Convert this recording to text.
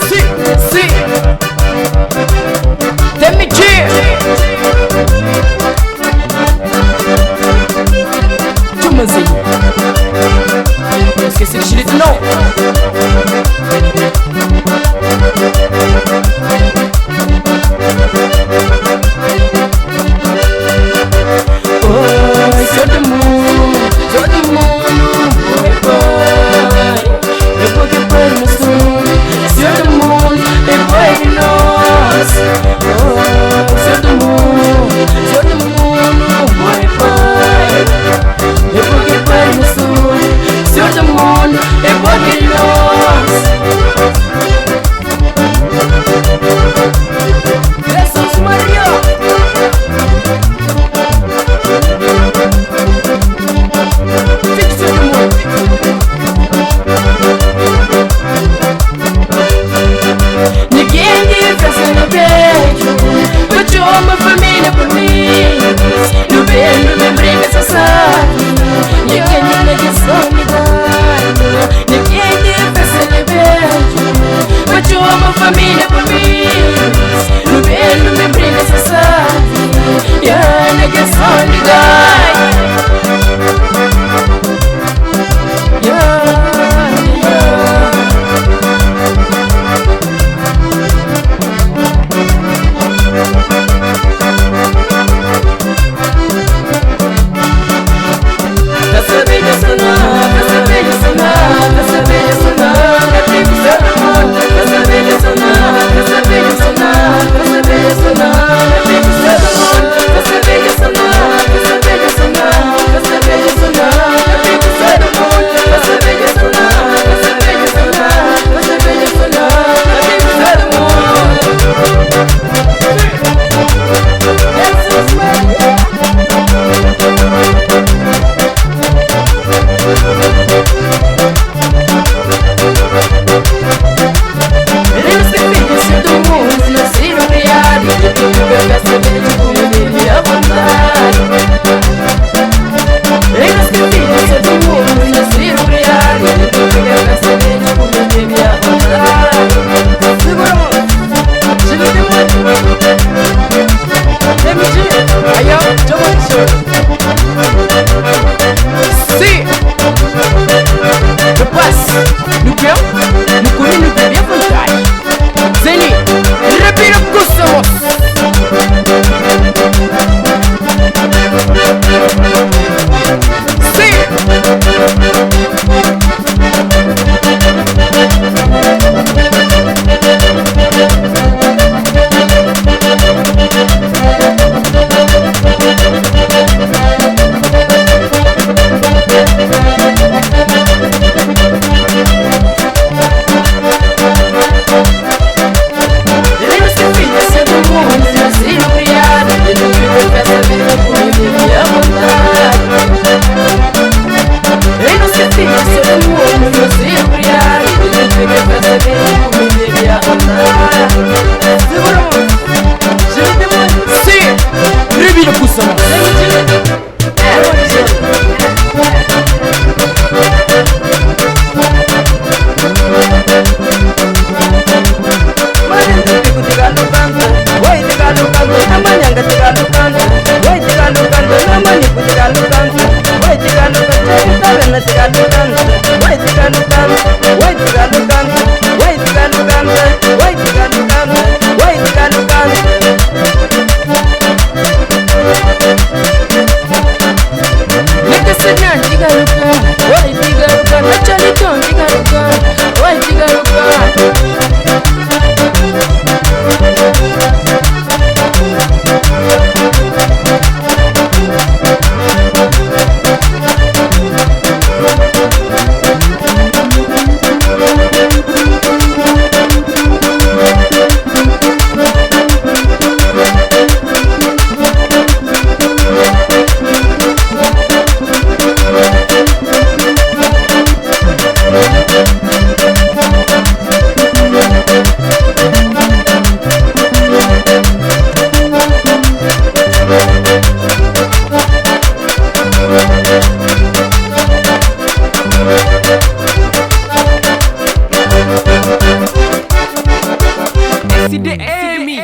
Si, TMG. Tumazinho. Não esqueci de direito não. Oi, todo mundo, oi pai. Eu vou que pai no som. Todo mundo, depois de nós. Oi, todo mundo, oi pai. Eu vou que pai no som. Todo mundo, depois de nós. Jesus Maria. Ninguém diferença no beijo, but you are uma família por mim. No beijo me brinca essa sabe. Ninguém me negação me dá. Ninguém diferença no beijo, but you are uma família por mim. No beijo me brinca essa sabe. Yeah, negação me dá. c'est des Amy.